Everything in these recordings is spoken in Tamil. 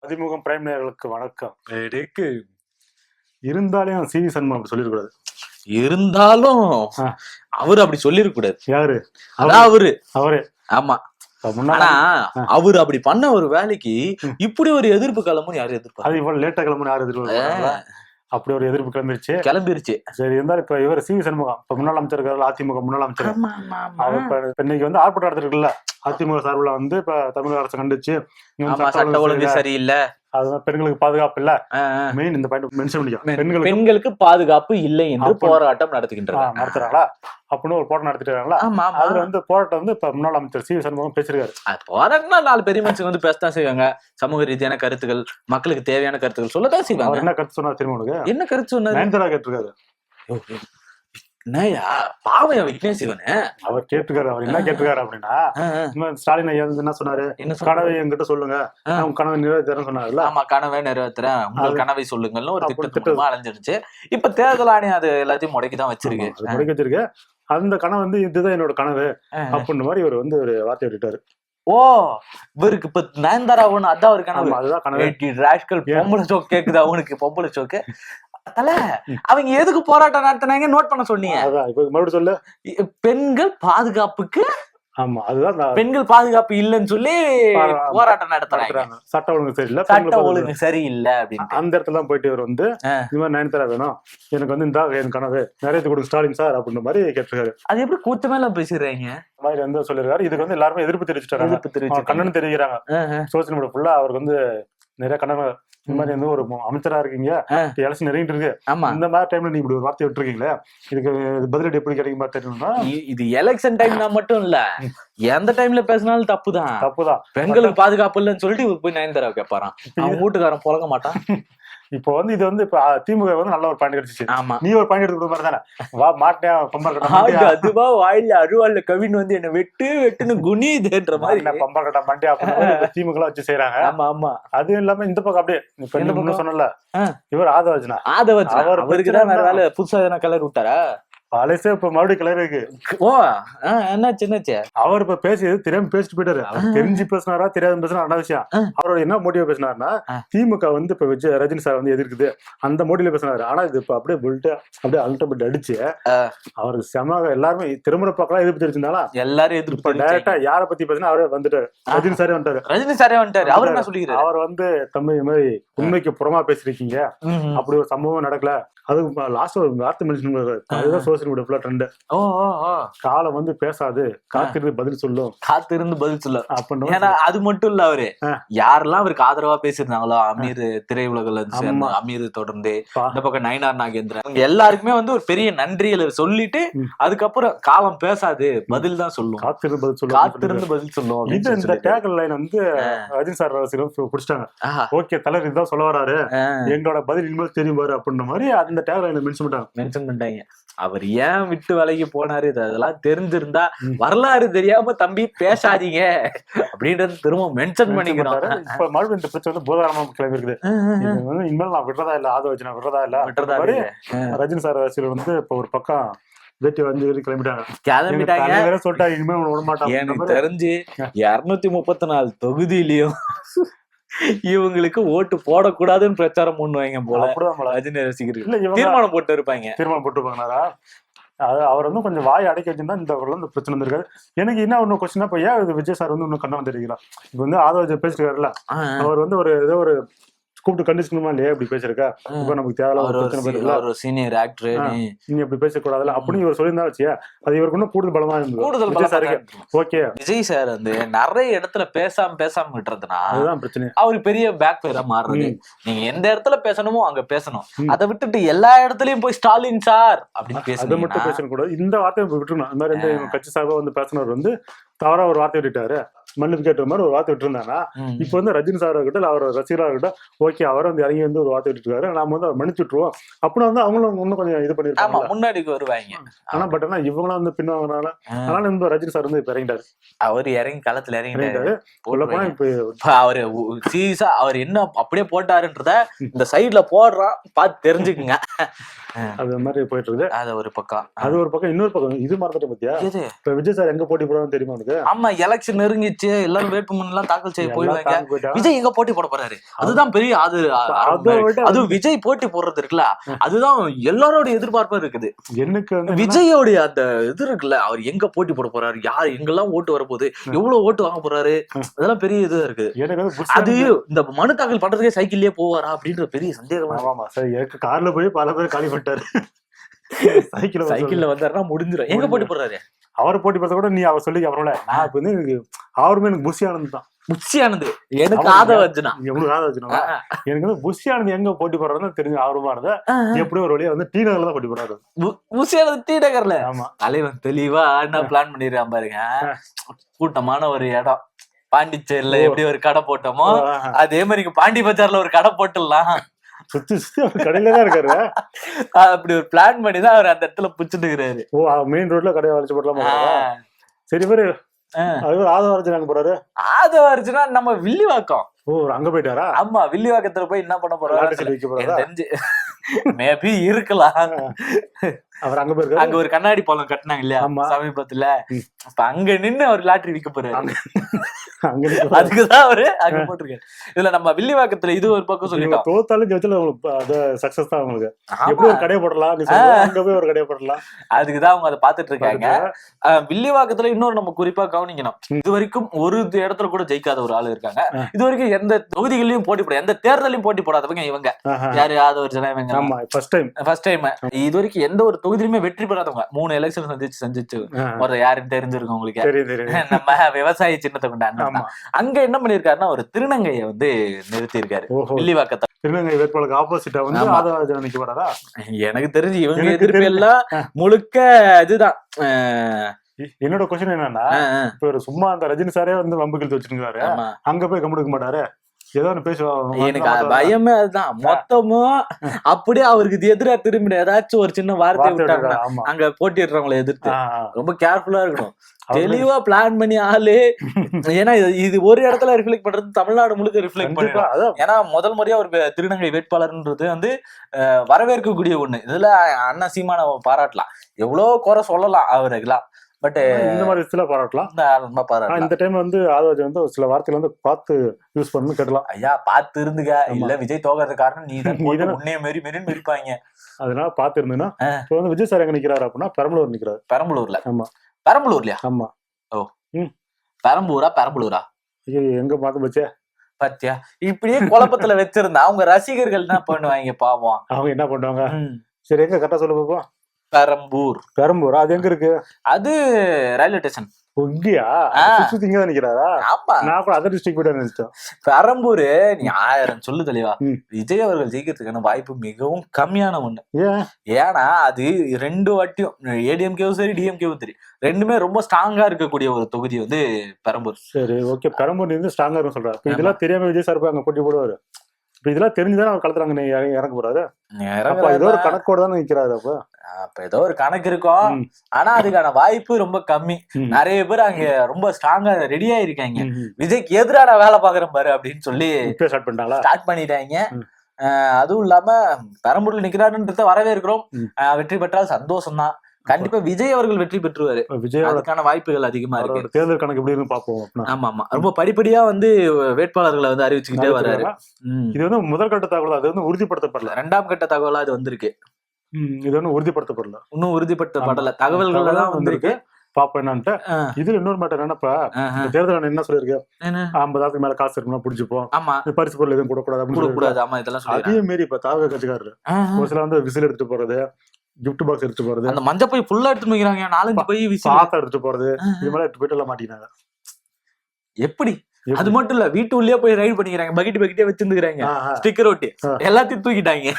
அதிமுகம் பிரைம் நேயர்களுக்கு வணக்கம். இருந்தாலும் சிவி சண்முகம் அப்படி சொல்லிடக்கூடாது. இருந்தாலும் அவரு அப்படி சொல்லிடக்கூடாது. யாரு? அதான் அவரு. ஆமா. ஆனா அவரு அப்படி பண்ண ஒரு வேலைக்கு இப்படி ஒரு எதிர்ப்பு கிளம்புன்னு யாரும் எதிர்ப்பு அது இவ்வளவு லேட்டா கிளம்புன்னு யாரும் எதிர்ப்பு அப்படி ஒரு எதிர்ப்பு கிளம்பிருச்சு. சரி, இருந்தாலும் இப்ப இவர் சிவி சண்முகம் இப்ப முன்னாள் அமைச்சர் இருக்காரு, அதிமுக முன்னாள் அமைச்சர். அவர் இப்ப இன்னைக்கு வந்து ஆர்ப்பாட்டம் நடத்திருக்குல்ல அதிமுக சார்பில் வந்து இப்ப தமிழக அரசு கண்டிச்சு சட்ட ஒழுங்கு சரியில்லை, அதுதான் பெண்களுக்கு பாதுகாப்பு இல்ல, மெயின் இந்த பாயிண்ட் மென்ஷன் பண்ணிக்கலாம், பெண்களுக்கு பாதுகாப்பு இல்லை என்று போராட்டம் நடத்துறாங்களா அப்படின்னு ஒரு போராட்டம் நடத்திட்டாங்களா. அதுல வந்து போராட்டம் வந்து இப்ப முன்னாள் அமைச்சர் சிவி சண்முகம் பேசிருக்காரு. போராட்டம்னா 4 பெரிய மனுஷங்க வந்து பேசத்தான் செய்வாங்க. சமூக ரீதியான கருத்துக்கள், மக்களுக்கு தேவையான கருத்துக்கள் சொல்லத்தான் செய்வாங்க. என்ன கருத்து சொன்னா தெரியுமா உனக்கு? என்ன கருத்து சொன்னாரு? நயன்தாரா கேட்டிருக்காரு. பாவம் விக்னேஷ் சிவனே அவர் கேட்டுக்காரு. அவர் என்ன கேட்டிருக்காரு அப்படின்னா, ஸ்டாலின் ஐயா என்ன சொன்னாரு, கனவை என்கிட்ட சொல்லுங்க, கனவை நிறைவேற்றுறேன்னு சொன்னாருல்ல. ஆமா, கனவை நிறைவேற்றுறேன், உங்கள் கனவை சொல்லுங்கள்னு ஒரு திட்டம் அலைஞ்சிருச்சு. இப்ப தேர்தல் ஆணையம் அது எல்லாத்தையும் முடக்கிதான் வச்சிருக்கு. அந்த கனவு வந்து இதுதான் என்னோட கனவு அப்படின்ற மாதிரி இவர் வந்து ஒரு வார்த்தை விட்டுட்டாரு. ஓ, இவருக்கு இப்ப நயன்தாரா ஒண்ணு அதான் ஒரு கனவு. அதுதான் கனவு. பொம்பளை சோக்கு கேக்குது அவனுக்கு. பொம்பளை சோக்கு தல அவங்க எதுக்கு போராட்டம் நடத்தினாங்க நோட் பண்ண சொன்னீங்க. மறுபடியும் சொல்லு. பெண்கள் பாதுகாப்புக்கு. ஆமா, அதுதான் பெண்கள் பாதுகாப்பு இல்லைன்னு சொல்லி போராட்டம் நடத்துறாங்க. சட்ட ஒழுங்கு சரியில்லை, சட்ட ஒழுங்கு சரியில்லை அப்படின்னு அந்த இடத்துல தான் போயிட்டு இவர் வந்து இந்த மாதிரி நயன்தாரா வேணும், எனக்கு வந்து இந்த என் கனவு நிறைவேற்றி கொடுங்க ஸ்டாலின் சார் அப்படின்ற மாதிரி கேட்டிருக்காரு. அது எப்படி கூச்சமே எல்லாம் பேசுறாங்க மாதிரி வந்து சொல்லிருக்காரு. இதுக்கு வந்து எல்லாருமே எதிர்ப்பு தெரிவிச்சுட்டாங்க, கண்ணன் தெரிவிக்கிறாங்க. சோசியல் மீடியா ஃபுல்லா அவருக்கு வந்து நிறைய கண்ணன் இந்த மாதிரி வந்து ஒரு அமைச்சரா இருக்கீங்க, எலெக்ஷன் நெருங்கிட்டு இருக்கு, இந்த மாதிரி டைம்ல நீங்க இப்படி ஒரு வார்த்தை விட்டுருக்கீங்களே, இதுக்கு பதிலடி எப்படி கிடைக்கும் தெரியுமா? இது எலெக்ஷன் டைம்னா மட்டும் இல்ல, எந்த டைம்ல பேசினாலும் தப்புதான். பெண்களுக்கு பாதுகாப்பு இல்லைன்னு சொல்லிட்டு இவர் போய் நயன்தாரா கேட்பாராம். அவன் வீட்டுக்காரன் புழங்க மாட்டான். இப்போ வந்து இது வந்து இப்ப திமுக வந்து நல்ல ஒரு பாயிண்ட் கிடைச்சிச்சு. ஆமா, நீ ஒரு பாயிண்ட் எடுத்து மாதிரி தானே வா மாட்டேன் பம்பர் கட்ட அதுவா வாயில அருவாள்ல கவின் வந்து என்ன வெட்டுன்னு குனிதுன்ற மாதிரி பம்பர் கட்ட மாட்டேன் அப்படின்னு திமுக வச்சு செய்யறாங்க. ஆமா, அதுவும் இல்லாம இந்த பக்கம் அப்படியே இப்ப என்ன சொன்னல, இவர் ஆதவர்ஜனா அவருக்கு தான் வேற வேலை. புதுசா எதனா கலர் விட்டாரா? பழசே இப்ப மறுபடியும் கலர் இருக்கு. ஓ, என்னாச்சு? அவர் இப்ப பேசியது தெரியாம பேசிட்டு போயிட்டாரு. அவர் தெரிஞ்சு பேசினாரா தெரியாத பேசினா ரெண்டாவது விஷயம். அவரோட என்ன மோட்டிவ் பேசினாருன்னா, திமுக வந்து இப்ப ரஜினி சார் வந்து எதிர்க்குது அந்த மோட்டிவ்ல பேசினாரு. ஆனா இது இப்ப அப்படியே புல்ட்டு அப்படியே அல்டபெட் அடிச்சு அவருக்கு செம எல்லாருமே திருமண பக்கம் எதிர்ப்பு தெரிஞ்சிருந்தாலும் எல்லாரும் எதிர்ப்பு டைரக்டா யார பத்தி பேசினா அவரே வந்துட்டாரு. ரஜினி சாரே வந்துட்டாரு. அவர் என்ன சொல்லிக்கிறாரு? அவர் வந்து தம்பி இந்த மாதிரி உண்மைக்கு புறமா பேசிருக்கீங்க, அப்படி ஒரு சம்பவம் நடக்கல. அது லாஸ்ட் ஒரு வார்த்தை மென்ஷன் பண்றாரு. அதுதான் சோசியல் மீடியா ஃபுல்லா ட்ரெண்ட். காலம் வந்து பேசாது, காத்திருந்து பதில் சொல்லும் அப்படின்னு. ஏன்னா அது மட்டும் இல்ல, அவரு யாரெல்லாம் அவருக்கு ஆதரவா பேசியிருந்தாங்களோ, அமீர் திரையுலகில் அமீர் தொடர்ந்து இந்த பக்கம் நயினார் நாகேந்திரன், அவங்க எல்லாருக்குமே வந்து ஒரு பெரிய நன்றிகளை சொல்லிட்டு அதுக்கப்புறம் காலம் பேசாது பதில் தான் சொல்லும், காத்திருந்து பதில் சொல்லும். இந்த டேக் லைன் வந்து ரஜினி சார் பிடிச்சிட்டாங்க. ஓகே, தலைவர் இதுதான் சொல்ல வராரு, எங்களோட பதில் இனிமேல் தெரியும் பாரு அப்படின்ற மாதிரி அந்த டேக் லைன் மென்ஷன் பண்ணிட்டாங்க. அவர் ஏன் விட்டு விலகி போனாரு அதெல்லாம் தெரிஞ்சிருந்தா வரலாறு தெரியாம தம்பி பேசாதீங்க அப்படின்றது திரும்ப மென்ஷன் பண்ணிக்கிறாரு. இப்ப மறுபடியும் இந்த பிரச்சனை வந்து போதாரமா கிளம்பி இருக்குது. இனிமேல் நான் விடுறதா இல்ல, ஆதவர்ஜனா விடுறதா இல்ல. ரஜினி சார் அரசியல் வந்து இப்ப ஒரு பக்கம் வெட்டி வந்து கிளம்பிட்டாங்க சொல்லிட்டாரு. இனிமேல் விட மாட்டாங்க. எனக்கு தெரிஞ்சு 234 தொகுதியிலயும் இவங்களுக்கு ஓட்டு போடக்கூடாதுன்னு பிரச்சாரம் பண்ணுவாங்க போல. ரஜினி ரசிகர்கள் தீர்மானம் போட்டு இருப்பாங்க. அவர் வந்து கொஞ்சம் வாய் அடைக்க வச்சிருந்தா இந்த பிரச்சனை வந்திருக்காரு. எனக்கு என்ன ஒண்ணு கொஸ்டின், இப்ப ஏன் விஜய் சார் வந்து இன்னும் கண்ண வந்துருக்கிறார்? இப்ப வந்து ஆதவ பேசிருக்காருல்ல, அவர் வந்து ஒரு ஏதோ ஒரு கூப்பிட்டு கண்டிஷனுமா இல்லையா இப்படி பேசிருக்கா, இப்ப நமக்கு தேவையில்ல சீனியர் ஆக்டர் நீங்க இப்படி பேசக்கூடாதுல அப்படின்னு இவர் சொல்லியிருந்தா வச்சியா, அது இவருக்கு இன்னும் கூடுதல் பலமா இருந்தது. ஓகே, விஜய் சார் வந்து நிறைய இடத்துல பேசாம விட்டுறதுனா அதுதான் பிரச்சனை. அவரு பெரிய பேக் ஃபயரா மாறுறது. நீங்க எந்த இடத்துல பேசணுமோ அங்க பேசணும். அதை விட்டுட்டு எல்லா இடத்துலயும் போய் ஸ்டாலின் சார் அப்படின்னு அதை மட்டும் பேசக்கூடாது. இந்த வார்த்தையை விட்டுருணும். அந்த மாதிரி இந்த கட்சி சார்பா வந்து பேசினவர் வந்து தவறா ஒரு வார்த்தை விட்டுட்டாரு, மன்னிப்பு கேட்ட மாதிரி ஒரு வார்த்தை விட்டுருந்தாங்கன்னா, இப்ப வந்து ரஜினி சார் கிட்ட அவர் ரசிகராக கிட்ட ஓகே அவரை வந்து இறங்கி வந்து ஒரு வார்த்தை விட்டுருக்காரு, நாம வந்து அவர் மன்னிச்சு விட்டுருவோம் அப்படின்னு வந்து அவங்களும் இன்னும் கொஞ்சம் இது பண்ணிருக்காங்க, முன்னாடிக்கு வருவாங்க. ஆனா பட் ஆனா இவங்களும் வந்து பின்வாங்கனால அதனால இந்த ரஜினி சார் வந்து இப்ப இறங்கிட்டாரு. அவர் இறங்கி களத்துல இறங்கிட்டாரு. இப்ப அவரு சீரியஸா அவர் என்ன அப்படியே போட்டாருன்றத இந்த சைட்ல போடுறான் பார்த்து தெரிஞ்சுக்குங்க. அது மாதிரி போயிட்டு இருக்குது. அது ஒரு பக்கம். இன்னொரு பக்கம் இது மறந்துட்டு பத்தியா, இப்ப விஜய் சார் எங்க போட்டி போடுறான்னு தெரியுமா உனக்கு? ஆமா, எலெக்ஷன் நெருங்கிச்சு. அறிவிச்சு எல்லாரும் வேட்புமனு எல்லாம் தாக்கல் செய்ய போயிடுவாங்க. தாண்டி போயிட்டாங்க. விஜய் எங்க போட்டி போட போறாரு, அதுதான் பெரிய அதுவும் விஜய் போட்டி போடுறது இருக்குல்ல, அதுதான் எல்லாரோட எதிர்பார்ப்பும் இருக்குது. எனக்கு வந்து விஜயோடைய அந்த இது இருக்குல்ல, அவர் எங்க போட்டி போட போறாரு, யார் எங்கெல்லாம் ஓட்டு வரப்போகுது, எவ்வளவு ஓட்டு வாங்க போறாரு, அதெல்லாம் பெரிய இது இருக்குது. எனக்கு வந்து அது இந்த மனு தாக்கல் பண்றதுக்கே சைக்கிள்லயே போவாரா அப்படின்ற பெரிய சந்தேகம். ஆமா சரி, எனக்கு கார்ல போய் பல பேர் காலி பண்ணிட்டாரு. சைக்கிள்ல வந்தாருன்னா முடிஞ்சிடும். எங்க போட்டி போடுறாரு, அவரை போட்டி பார்த்தா கூட நீ அவர் சொல்லி அவரோட நான் இப்ப வந்து எனக்கு அவருமே எனக்கு புஷி ஆனந்த் தான். புஷி ஆனந்த் எனக்கு ஆதவ அர்ஜுனா, எவ்வளவு ஆதவ அர்ஜுனா எனக்கு வந்து புஷி ஆனந்த் எங்க போட்டி போடுறாருன்னு தெரிஞ்சு ஆர்வமானது. எப்படியும் ஒரு வழியா வந்து டி நகர்ல தான் போட்டி போடுறாரு. புஷி ஆனந்த் டி நகர்ல. ஆமா, தலைவன் தெளிவா என்ன பிளான் பண்ணிருக்கான் பாருங்க. கூட்டமான ஒரு இடம், பாண்டிச்சேரியில எப்படி ஒரு கடை போட்டோமோ அதே மாதிரி பாண்டி பஜார்ல ஒரு கடை போட்டுடலாம், சுத்தி சுத்தி அவர் கடையில தான் இருக்காரு. அப்படி ஒரு பிளான் பண்ணி தான் அவர் அந்த இடத்துல புடிச்சுட்டு இருக்கிறாரு. மெயின் ரோட்ல கடையை வளைச்சு போடலாம். சரி பேரு ஆதவ அர்ஜுனா அங்க போறாரு. ஆதவ அர்ஜுனா நம்ம வில்லிவாக்கம். அங்க போயிட்டாரா? ஆமா, வில்லிவாக்கத்துல போய் என்ன பண்ண போறாரு மேபி இருக்கலாம். அவர் அங்க போயிருக்காரு. அங்க ஒரு கண்ணாடி பாலம் கட்டினாங்க இல்லையா சமீபத்துல, அப்ப அங்க நின்னு அவர் லாட்டரி விற்க போறாரு. அதுக்குதான் அவரு அங்க போட்டிருக்காரு. இதுல நம்ம வில்லிவாக்கத்துல இது ஒரு பக்கம் சொல்லிட்டோம், தோத்தாலும் சக்சஸ் தான் அவங்களுக்கு. எப்படி ஒரு கடையை போடலாம், அங்க போய் ஒரு கடையை போடலாம். அதுக்குதான் அவங்க அதை பாத்துட்டு இருக்காங்க. வில்லிவாக்கத்துல இன்னொரு நம்ம குறிப்பா கவனிக்கணும், இது வரைக்கும் ஒரு இடத்துல கூட ஜெயிக்காத ஒரு ஆளு இருக்காங்க. இது வரைக்கும் எந்த தொகுதிகளையும் போட்டி போட, எந்த தேர்தலையும் போட்டி போடாதவங்க இவங்க. யாரு? ஆதவ அர்ஜுனா இவங்க ஃபர்ஸ்ட் டைம். இது வரைக்கும் எந்த ஒரு தொகுதியிலுமே வெற்றி பெறாதவங்க. 3 எலெக்ஷன் சந்திச்சு ஒரு யாருன்னு தெரிஞ்சிருக்கும் உங்களுக்கு, நம்ம விவசாய சின்னத்தை கொண்டாங்க. அங்க என்ன பண்ணிருக்காருன்னா ஒரு திருநங்கையை வந்து நிறுத்தி இருக்காரு வில்லிவாக்கத்தை. திருநங்கை வேட்பாளருக்கு ஆப்போசிட்டா வந்து ஆதவ அர்ஜுனா நிக்க போறாரா? எனக்கு தெரிஞ்சு இவங்க எதிர்ப்பு எல்லாம் முழுக்க இதுதான். என்னோட கொஸ்டின் என்னன்னா, இப்ப ஒரு சும்மா அந்த ரஜினி சாரே வந்து வம்புகள் வச்சிருக்காரு, அங்க போய் கம்முடுக்க மாட்டாரு, ஏதோ ஒண்ணு பேசுவாங்க. எனக்கு பயமே அதுதான். மொத்தமும் அப்படியே அவருக்கு எதிரா திரும்பி ஏதாச்சும் ஒரு சின்ன வார்த்தை விட்டாங்க, அங்க போட்டிடுறவங்களை எதிர்த்து ரொம்ப கேர்ஃபுல்லா இருக்கணும். தெளிவா பிளான் பண்ணி ஆளு. ஏன்னா இது ஒரு இடத்துல ரிஃப்ளெக்ட் பண்றது தமிழ்நாடு முழுக்க ரிஃப்ளெக்ட் பண்ணிடும். ஏன்னா முதல் முறையா ஒரு திருநங்கை வேட்பாளர்ன்றது வந்து வரவேற்கக்கூடிய ஒண்ணு. இதுல அண்ணா சீமான பாராட்டலாம், எவ்வளவு குறை சொல்லலாம் அவருக்குலாம், பட் இந்த மாதிரி விஷயத்துல பாராட்டலாம். இந்த டைம் வந்து ஆதவ வந்து சில வார்த்தைகள் வந்து பார்த்து யூஸ் பண்ணு கேட்டலாம். ஐயா பார்த்து இருந்துங்க, இல்ல விஜய் தோகிறது காரணம் நீ தான் உன்னைய மாரி மெரின்னு மெரிப்பாங்க, அதனால பார்த்து இருந்தேன்னா. இப்போ வந்து விஜய் சார் எங்க நிக்கிறாரு அப்படின்னா பெரம்பலூர் நிக்கிறாரு. பெரம்பலூர்ல? ஆமா, பெரம்பலூர்லயா? ஆமா. ஓ, பெரம்பலூரா? எங்க பார்த்து பச்சே பாத்தியா, இப்படியே குழப்பத்துல வச்சிருந்தா அவங்க ரசிகர்கள் என்ன பண்ணுவாங்க பாவம். அவங்க என்ன பண்ணுவாங்க? சரி, எங்க கரெக்டா சொல்ல பாப்போம். பெரம்பூர் அது எங்க இருக்கு? அது ரயில்வே ஸ்டேஷன். பெரம்பூர் நீ 1000 சொல்லு தெளிவா, விஜய் அவர்கள் ஜெயிக்கிறதுக்கான வாய்ப்பு மிகவும் கம்மியான ஒண்ணு. ஏன்னா அது 2 வாட்டியும் ஏடிஎம்கேவும் சரி டிஎம்கேவும் சரி ரெண்டுமே ரொம்ப ஸ்ட்ராங்கா இருக்கக்கூடிய ஒரு தொகுதி வந்து பெரம்பூர். சரி, ஓகே, பெரம்பூர் இருந்து ஸ்ட்ராங்கா இருக்கும் சொல்றேன். இதெல்லாம் தெரியாம விஜய் சார் அங்க போட்டி போடுவாரு. இப்ப இதெல்லாம் தெரிஞ்சுதான் அவர் களத்துல இறங்க போறாரு. ஏதோ ஒரு கணக்கோட தானே நிக்கிறாரு. அப்ப ஏதோ ஒரு கணக்கு இருக்கும், ஆனா அதுக்கான வாய்ப்பு ரொம்ப கம்மி. நிறைய பேர் அங்க ரொம்ப ஸ்ட்ராங்கா ரெடியா இருக்காங்க, விஜய்க்கு எதிரான வேலை பாக்குறேன் பாரு அப்படின்னு சொல்லி ஸ்டார்ட் பண்ணிட்டாங்க. அதுவும் இல்லாம பெரம்பூர்ல நிக்கிறாருன்றத வரவேற்கிறோம். வெற்றி பெற்றால் சந்தோஷம் தான். கண்டிப்பா விஜய் அவர்கள் வெற்றி பெற்றுவாரு. அதுக்கான வாய்ப்புகள் அதிகமா இருக்கு. தேர்தல் கணக்கு எப்படி இருக்கு பாப்போம். ஆமா, ரொம்ப படிப்படியா வந்து வேட்பாளர்களை வந்து அறிவிச்சுக்கிட்டே வர்றாரு. இது வந்து முதல் கட்ட தகவல், அது வந்து உறுதிப்படுத்தப்படல. 2ஆம் கட்ட தகவலா அது வந்திருக்கு. இது ஒன்னும் உறுதிப்படுத்தப்படல, இன்னும் உறுதிப்படுத்தப்படல. தகவல்கள் தான் வந்திருக்கு, பாப்போம் என்னன்ட்டு. இதுல இன்னொரு மேட்டர் என்னப்பா, தேர்தல் என்ன சொல்லிருக்கு, 50,000 மேல காசு இருக்குன்னா புடிச்சுப்போம், பரிசு பொருள் எதுவும் கூடாது. ஆமா, இதெல்லாம் அதே மாரி இப்ப தாவக கட்சிக்காரரு ஒரு சில வந்து விசில் எடுத்துட்டு போறது, கிஃப்ட் பாக்ஸ் எடுத்து போறது, அந்த மஞ்சள் பை ஃபுல்லா எடுத்து வைக்கிறாங்க, 4-5 பை சாத்தா எடுத்து போறது, இது மாதிரி எடுத்து போயிட்டு எல்லாம் மாட்டினாங்க. எப்படி? அது மட்டும் இல்ல, வீட்டு உள்ளே போய் ரைட் பண்ணிக்கிறாங்க, பக்கெட்டே வச்சிருந்துக்கிறாங்க, ஸ்டிக்கர் ஒட்டி எல்லாத்தையும் தூக்கிட்டாங்க.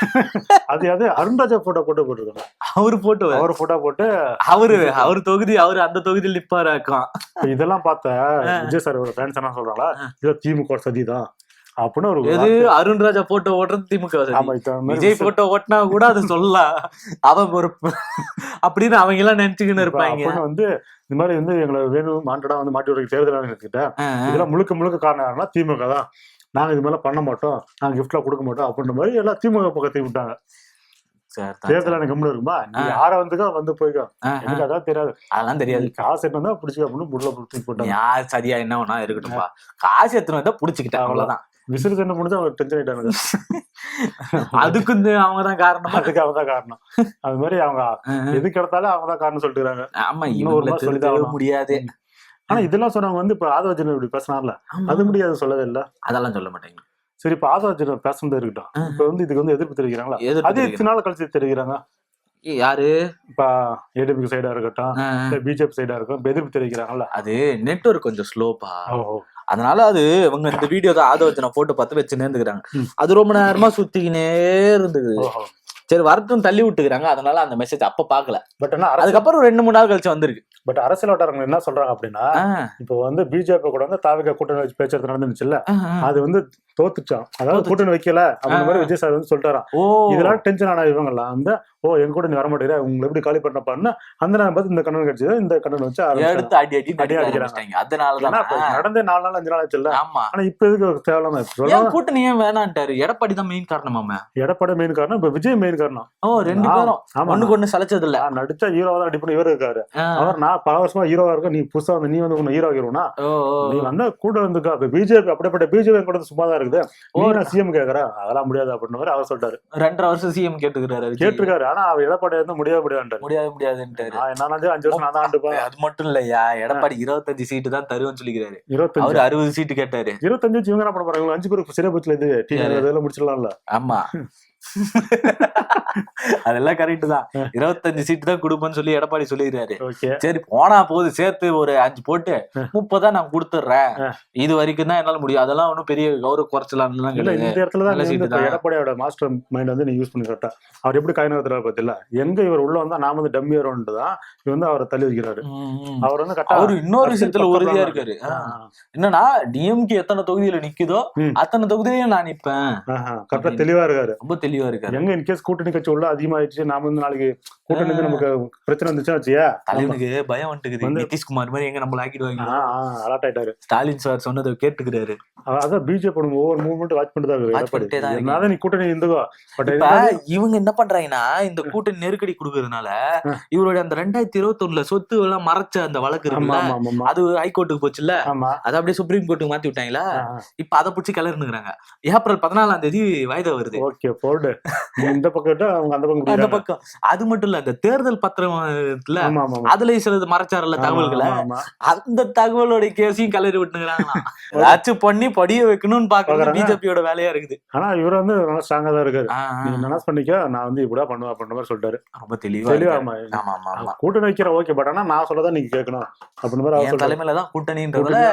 அது அருண்ராஜா போட்டோ போட்டுருக்காங்க. அவரு போட்டோ போட்டு அவரு தொகுதி, அவரு அந்த தொகுதியில் நிப்பாராக்கும். இதெல்லாம் பார்த்த விஜய் சார் ஃபேன்ஸ் என்ன சொல்றாங்களா, இது திமுக சதிதான் அப்படின்னு. ஒரு எது அருண்ராஜா போட்டோ ஓட்டுறது திமுக, விஜய் போட்டோ ஓட்டினா கூட அது சொல்லலாம், அவன் ஒரு அப்படின்னு அவங்க எல்லாம் நினைச்சுக்கின்னு இருப்பாங்க. வந்து இந்த மாதிரி வந்து எங்களை வேணும் மாண்டடா வந்து மாட்டி விடுறதுக்கு தேர்தல் கிட்ட இதெல்லாம் முழுக்க காரணம் யாருன்னா திமுக தான். நாங்க இது மாதிரிலாம் பண்ண மாட்டோம், நாங்க கிஃப்ட்லாம் கொடுக்க மாட்டோம் அப்படின்ற மாதிரி எல்லாம் திமுக பக்கத்தை விட்டாங்க. தேர்தல் எனக்கு கம்முன்னு இருக்குமா, நீ யார வந்துக்கோ வந்து போய்க்கோ, எனக்கு அதான் தெரியாது, அதெல்லாம் தெரியாது, காசு எடுத்து வந்தா பிடிச்சிக்க அப்படின்னு புள்ள தூக்கி போட்டாங்க. யார் சரியா என்ன ஒன்னா இருக்கட்டும்பா, காசு எடுத்துன்னு வந்தா புடிச்சுக்கிட்டேன், அவ்வளவுதான். விசிறுத்தண்ண முடிஞ்சு அவங்க டென்ஷன் ஆயிட்டாங்க. அதுக்கு அவங்கதான் காரணம், அதுக்கு அவங்கதான் காரணம். அது மாதிரி அவங்க எதுக்கு எடுத்தாலும் அவங்கதான் காரணம் சொல்லிட்டுறாங்க. ஆமா, இன்னொரு சொல்லிதான் முடியாது. ஆனா இதெல்லாம் சொன்னவங்க வந்து இப்ப ஆதவர்ஜுன் இப்படி பேசினார்ல, அது முடியாது, சொல்லவே இல்ல, அதெல்லாம் சொல்ல மாட்டாங்க. சரி, இப்ப ஆதவர்ஜுன் பேசுனது இருக்கட்டும், இப்ப வந்து இதுக்கு வந்து எதிர்ப்பு தெரிவிக்கிறாங்களா, அது எத்தனை நாள் கழிச்சு தெரிவிக்கிறாங்க? யாரு இப்ப ஏடிஎம்கே சைடா இருக்கட்டும், பிஜேபி சைடா இருக்கும், எதிர்ப்பு தெரிவிக்கிறாங்கல்ல, அது நெட்வொர்க் கொஞ்சம் ஸ்லோப்பா, அதனால அது இவங்க இந்த வீடியோ தான் ஆதவர்ஜுனை போட்டு 10 வச்சு நேர்ந்துக்கிறாங்க. அது ரொம்ப நேரமா சுத்திக்கினே இருந்தது. சரி வரட்டும் தள்ளி விட்டுக்கிறாங்க, அதனால அந்த மெசேஜ் அப்ப பாக்கல. பட் ஆனா அதுக்கப்புறம் 2-3 நாள் கழிச்சு வந்திருக்கு. பட் அரசியல் வட்டாரங்க என்ன சொல்றாங்க அப்படின்னா, இப்போ வந்து பிஜேபி கூட வந்து தாவிக கூட்டணி வச்சு பேச்சுவார்த்தை நடந்துச்சுல்ல, அது வந்து தோத்துச்சான், அதாவது கூட்டணி வைக்கல அப்படின்ற மாதிரி விஜய் சார் வந்து சொல்லிட்டாராம். இதெல்லாம் டென்ஷன் ஆன இவங்க எல்லாம் வந்து, எங்க கூட நீ வர மாட்டேங்கிற, உங்களை எப்படி காலி பண்ணப்பான்னு அந்த நேரம் பார்த்து இந்த கண்ணன் கிடைச்சது, இந்த கண்ணன் வச்சு எடுத்து அடி அடிக்கிறாங்க. அதனாலதான் நடந்தே 4 நாள் 5 நாள் ஆச்சுல்ல. ஆனா இப்ப எதுக்கு தேவையில்லாம கூட்டணி ஏன் வேணான்ட்டாரு? எடப்பாடி தான் மெயின் காரணமாம. எடப்பாடி மெயின் காரணம், இப்ப விஜய் மெயின் காரணம். 2 பேரும் ஒண்ணுக்கு ஒண்ணு சலைச்சது இல்ல. நடிச்சா ஹீரோவா தான் அடிப்பணும் இவரு இருக்காரு. அவர் நான் பல வருஷமா ஹீரோவா இருக்கேன், நீ புதுசா வந்து நீ வந்து ஹீரோ ஆகிருவா, நீ வந்து கூட வந்துக்கா. பிஜேபி அப்படிப்பட்ட பிஜேபி கூட சும்மா தான் இருக்குது, சிஎம் கேக்குற, அதெல்லாம் முடியாது அப்படின்னு அவர் சொல்லிட்டாரு. 2.5 வருஷம் சிஎம் கேட்டிருக்காரு. ஆனா அவர் எடப்பாடி வந்து முடியாதுன்ட்டாரு. நான் 5 வருஷம் நான் தான் ஆண்டுப்பேன். அது மட்டும் இல்லையா, எடப்பாடி 25 சீட்டு தான் தருவேன்னு சொல்லிக்கிறாரு. 25 60 சீட்டு கேட்டாரு. 25 இவங்க என்ன பண்ண போறாங்க? 5 பேருக்கு சிறை போச்சுல, இது முடிச்சிடலாம்ல. ஆமா, அதெல்லாம் கரெக்ட் தான். 25 சீட்டு தான் கொடுப்பேன்னு சொல்லி எடப்பாடி சொல்லிடுறாரு. சரி போனா போது, சேர்த்து ஒரு 5 போட்டு 30 நான் கொடுத்துட்றேன், இது வரைக்கும் தான் என்னால முடியும், அதெல்லாம் ஒன்னும் பெரிய கௌரவ குறைச்சலாம். இந்த இடத்துலதான் எடப்பாடியோட மாஸ்டர் மைண்ட் வந்து நீ யூஸ் பண்ணி கரெக்டா. அவர் எப்படி காய்நகத்துல பத்தில எங்க இவர் உள்ள வந்தா நாம வந்து டம்மி வரும்னு தான் இவர் வந்து அவரை தள்ளி வைக்கிறாரு. அவர் வந்து கரெக்டா அவரு இன்னொரு விஷயத்துல உறுதியா இருக்காரு. என்னன்னா டிஎம்கே எத்தனை தொகுதியில நிக்குதோ அத்தனை தொகுதியிலையும் நான் நிப்பேன், கரெக்டா தெளிவா இருக்காரு, ரொம்ப தெளிவா இருக்காரு. எங்க இன்கேஸ் கூட்டணி கட்சி உள்ள அதிகமாயிடுச்சு, நாம வந்து நாளைக்கு கூட்டணி வந்து நமக்கு பிரச்சனை வந்துச்சுன்னா வச்சியா, தலைவனுக்கு பயம் வந்துட்டு நிதிஷ்குமார் மாதிரி எங்க நம்மள ஆக்கிடுவாங்க. அலர்ட் ஆயிட்டாரு. ஸ்டாலின் சார் சொன்னதை கேட்டுக்கிறாரு. அதான் பிஜேபி ஒவ்வொரு மூவ்மெண்ட் வாட்ச் பண்ணிட்டு நீ கூட்டணி இருந்துக்கோ. பட் இவங்க என்ன பண்றாங்கன்னா, இந்த கூட்டணி நெருக்கடி கொடுக்கறதுனால இவருடைய அந்த 2021 சொத்து எல்லாம் மறைச்ச அந்த வழக்கு இருக்குல்ல, அது ஹைகோர்ட்டுக்கு போச்சுல்ல, அது அப்படியே சுப்ரீம் கோர்ட்டுக்கு மாத்தி விட்டாங்களா. இப்ப அதை பிடிச்சி கிளறுனுங்கிறாங்க. ஏப்ரல் 14ஆம் தேதி வாய்தா வருது. ஓகே போடு, இந்த பக்கம் அவங்க அந்த பக்கம். அது மட்டும் இல்ல, இந்த தேர்தல் பத்திரத்துல அதுல சிலது மறைச்சாருல தகவல்களை, அந்த தகவலோட கேஸையும் கிளறி விட்டுங்கிறாங்களா. ஏதாச்சும் பண்ணி படிய வைக்கணும்னு பாக்குறது பிஜேபியோட வேலையா இருக்குது. ஆனா இவர் வந்து நல்லா ஸ்ட்ராங்கா தான் இருக்காரு. நீ என்ன பண்ணிக்க, நான் வந்து இப்படியா பண்ணுவேன் அப்படின்ற மாதிரி சொல்லிட்டாரு. ரொம்ப தெளிவா. கூட்டணி வைக்கிற ஓகே, பட் ஆனா நான் சொல்லதான் நீங்க கேட்கணும் அப்படின்ற மாதிரி தலைமையிலதான் கூட்டணின்றதுல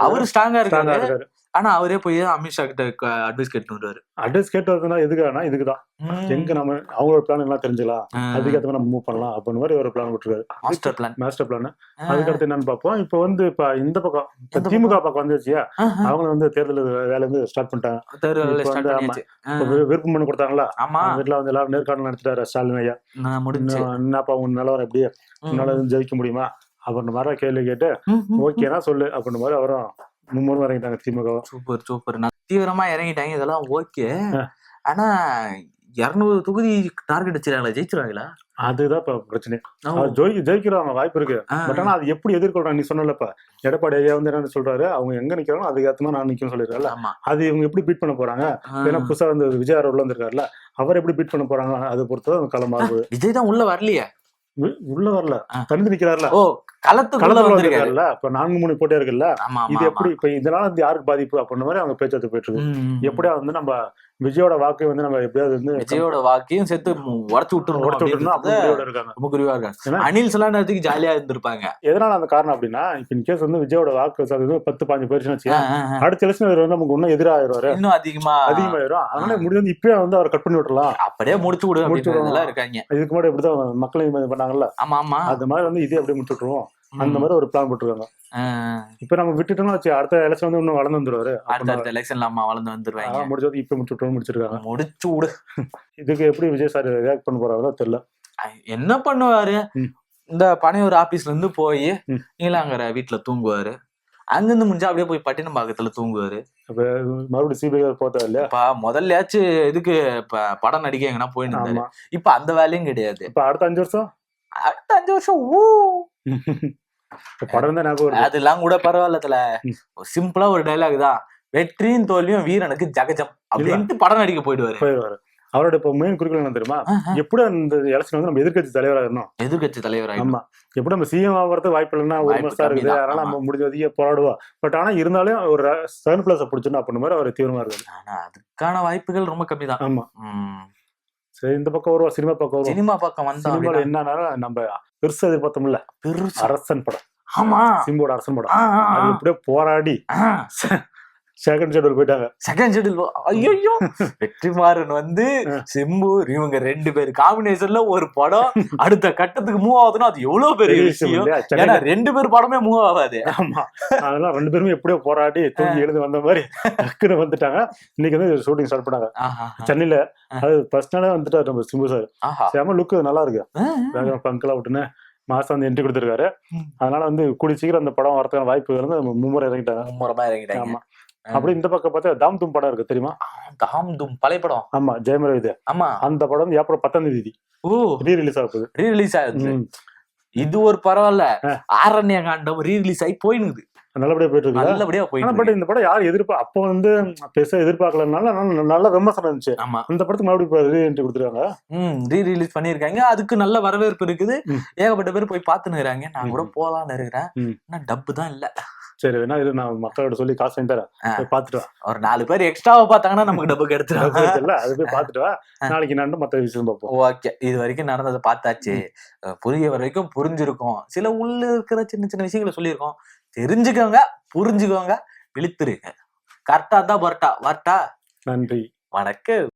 அவரு ஸ்ட்ராங்கா இருக்காரு. ஆனா அவரே போய் அமித்ஷா கிட்ட அட்வைஸ் கேட்டு வருவாரு. அட்வைஸ் கேட்டு வரதுனா எதுக்குன்னா, இதுக்குதான் எங்க நம்ம அவங்களோட பிளான் எல்லாம் தெரிஞ்சுக்கலாம், அதுக்கேற்ற நம்ம மூவ் பண்ணலாம் அப்படின்னு மாதிரி ஒரு பிளான் விட்டுருக்காரு. Master plan. அதுக்கடுத்து என்னன்னு பார்ப்போம். இப்ப வந்து இப்ப இந்த பக்கம் திமுக பக்கம் வந்துச்சியா, அவங்க வந்து தேர்தல் வேலை வந்து ஸ்டார்ட் பண்ணிட்டாங்க. விருப்பம் மனு கொடுத்தாங்களா, வீட்டுல வந்து எல்லாரும் நேர்காணல் நடத்திட்டாரு ஸ்டாலின் ஐயா. என்னப்பா உங்க நிலவரம் எப்படி, உன்னால ஜெயிக்க முடியுமா அப்படின்ற மாதிரி கேள்வி கேட்டு ஓகேனா சொல்லு அப்படின்ற மாதிரி அவரும் மும்முரம் இறங்கிட்டாங்க திமுக. சூப்பர் சூப்பர், தீவிரமா இறங்கிட்டாங்க. இதெல்லாம் ஓகே. ஆனா 200 தொகுதி டார்கெட் வச்சிருக்காங்களா, ஜெயிச்சிருவாங்களா? அதுதான் இப்ப பிரச்சனை. ஜெயிக்கிறாங்க வாய்ப்பு இருக்கு. பட் ஆனா அது எப்படி எதிர்கொள்றாங்க? நீ சொன்னலப்ப எடப்பாடி ஐயா வந்து என்ன சொல்றாரு, அவங்க எங்க நிக்கிறாங்களோ அதுக்கு ஏத்தமா நான் நிக்கணும்னு சொல்லிருக்காரு. அது இவங்க எப்படி பீட் பண்ண போறாங்க? ஏன்னா புதுசா வந்து விஜய் உள்ள வந்திருக்காருல்ல, அவர் எப்படி பீட் பண்ண போறாங்க அதை பொறுத்ததான் களமாகுது. விஜய் தான் உள்ள வரலையே, உள்ள வரல, தனித்து நிக்கிறாருல. ஓ, களத்துக்குள்ள வந்திருக்காருல்ல. இப்ப 4-3 போட்டியா இருக்குல்ல, இது எப்படி இப்ப இதனால வந்து யாருக்கு பாதிப்பு அப்படின்ற மாதிரி அவங்க பேச்சுவார்த்தை போயிட்டு இருக்கு. எப்படியா வந்து நம்ம விஜயோட வாக்கை வந்து நம்ம எப்படியாவது வந்து விஜயோட வாக்கையும் சேர்த்து உடச்சு விட்டுருக்காங்க. அனில் சில நேரத்துக்கு ஜாலியா இருந்திருப்பாங்க. எதனால அந்த காரணம் அப்படின்னா, இப்ப இன்கேஸ் வந்து விஜயோட வாக்கு 10-15 போயிருச்சுன்னு அடுத்த எலெக்ஷன் வந்து நமக்கு இன்னும் எதிராயிருவாரு, இன்னும் அதிகமாயிரும். அதனால முடிஞ்சு இப்பயே வந்து அவர் கட் பண்ணி விட்டுலாம், அப்படியே முடிச்சு விடுவாங்க இருக்காங்க. இதுக்கு முன்னாடி எப்படிதான் மக்களையும் பண்ணாங்கல்ல, அது மாதிரி வந்து இதே அப்படியே முடிச்சு விட்டுருவோம் அந்த மாதிரி ஒரு பிளான் போட்டுருக்காங்க. இப்ப நம்ம விட்டுட்டோம்னா வச்சு அடுத்த எலெக்ஷன் வந்து இன்னும் வளர்ந்து வந்துருவாரு. அடுத்த எலெக்ஷன்ல வளர்ந்து வந்துருவாங்க. முடிஞ்சது இப்ப முடிச்சிருக்காங்க. முடிச்சு விடு. இதுக்கு எப்படி விஜய் சார் ரியாக்ட் பண்ண போறாரோ தெரியல. என்ன பண்ணுவாரு, இந்த பனையூர் ஆபீஸ்ல இருந்து போய் நீலாங்கரை வீட்டுல தூங்குவாரு. அங்கிருந்து முடிஞ்சா அப்படியே போய் பட்டினப்பாக்கத்துல தூங்குவாரு. அப்ப மறுபடியும் சிபிஐ போத்தா இல்லையா? இப்ப முதல்லயாச்சும் இதுக்கு படம் நடிக்க எங்கன்னா போயிட்டு இருந்தாரு. இப்ப அந்த வேலையும் கிடையாது. இப்ப அடுத்த 5 வருஷம் அடுத்த 5 வருஷம் படம் தான் ஞாபகம். அதெல்லாம் கூட பரவாயில்ல. சிம்பிளா ஒரு டைலாக் தான், வெற்றியும் தோல்வியும் வீரனுக்கு ஜகஜம் அப்படின்ட்டு படம் நடிக்க போயிடுவாரு. அவரோட இப்ப மெயின் குறிக்கோள் என்ன தெரியுமா? எப்படி அந்த எலெக்ஷன் வந்து நம்ம எதிர்கட்சி தலைவரா இருக்கணும். எதிர்கட்சி தலைவரா ஆமா. எப்படி நம்ம சிஎம் ஆகிறதுக்கு வாய்ப்பு இல்லைன்னா ஒரு மாசம் இருக்குது, அதனால நம்ம முடிஞ்ச போராடுவோம். பட் ஆனா இருந்தாலும் ஒரு 7+ பிடிச்சணும் அப்படின்னு மாதிரி அவர் தீவிரமா இருக்கு. ஆனா அதுக்கான வாய்ப்புகள் ரொம்ப கம்மி தான். ஆமா. சரி, இந்த பக்கம் வருவா, சினிமா பக்கம் வருவா. சினிமா பக்கம் வந்தா என்னன்னா நம்ம பெருசா எதிர்பார்த்தோம்ல, அரசன் படம். ஆமா, சிம்போட அரசன் படம். அது எப்படியோ போராடி செகண்ட் ஷெட்யூல் போயிட்டாங்க. செகண்ட் ஷெட்யூல் ஐயோ, வெற்றிமாறன் வந்து சிம்பு இவங்க 2 பேர் காம்பினேஷன்ல ஒரு படம் அடுத்த கட்டத்துக்கு மூவ் ஆகுதுன்னா அது எவ்வளவு பெரிய விஷயம். ஏன்னா 2 பேர் படமே மூவ் ஆகாது. ஆமா, அதெல்லாம் 2 பேருமே எப்படியோ போராடி தூங்கி எழுந்து வந்த மாதிரி டக்குன்னு வந்துட்டாங்க. இன்னைக்கு வந்து ஷூட்டிங் ஸ்டார்ட் பண்ணாங்க சென்னையில. அது ஃபர்ஸ்ட் நாளே வந்துட்டாரு நம்ம சிம்பு சார். செம லுக் நல்லா இருக்கு. பங்கெல்லாம் விட்டுன்னு மாசம் வந்து என்ட்ரி கொடுத்துருக்காரு. அதனால வந்து கூடி சீக்கிரம் அந்த படம் வரதுக்கான வாய்ப்புகள் வந்து மும்முறை இறங்கிட்டாங்க. ஆமா. அப்படி இந்த பக்கம் பார்த்தா தாம் தும் படம் இருக்கு தெரியுமா? தாம் தும் பழைய படம். ஆமா, ஜெயமரவி. ஆமா, அந்த படம் ஏப்ரல் 10ஆம் தேதி ரீ-ரிலீஸ் ஆகுது. ரீ-ரிலீஸ் ஆகுது. இது ஒரு பரவாயில்ல. ஆரண்ய காண்டம் ரீ-ரிலீஸ் ஆகி போயினுது. நல்லபடியா போயிட்டு இருக்கு. நல்லபடியா போயிட்டு. பட் இந்த படம் யாரும் அப்ப வந்து பெருசா எதிர்பார்க்கலனால நல்ல விமர்சனம் இருந்துச்சு. ஆமா, இந்த படத்துக்கு மறுபடியும் ரீ-என்ட்ரி கொடுத்துருக்காங்க. ரீ-ரிலீஸ் பண்ணிருக்காங்க. அதுக்கு நல்ல வரவேற்பு இருக்குது. ஏகப்பட்ட பேர் போய் பாத்துன்னு இருக்காங்க. நான் கூட போலான்னு இருக்கிறேன். ஆனா டப்பு தான் இல்ல. சரி, வேணா இது நான் மக்களோட சொல்லி காசு வாங்கி தரேன், பாத்துட்டு வா. ஒரு 4 பேர் எக்ஸ்ட்ராவா பாத்தாங்கன்னா நமக்கு டப்பு கிடைச்சிடும். அது போய் பாத்துட்டு வா. நாளைக்கு நான் மத்த விஷயம் பார்ப்போம். ஓகே, இது வரைக்கும் நடந்ததை பார்த்தாச்சு. புரிய வரைக்கும் புரிஞ்சிருக்கும். சில உள்ள இருக்கிற சின்ன சின்ன விஷயங்களை சொல்லியிருக்கோம். தெரிஞ்சுக்கோங்க, புரிஞ்சுக்கோங்க, விழித்திருங்க. கரெக்டா தான் வரட்டா. நன்றி, வணக்கம்.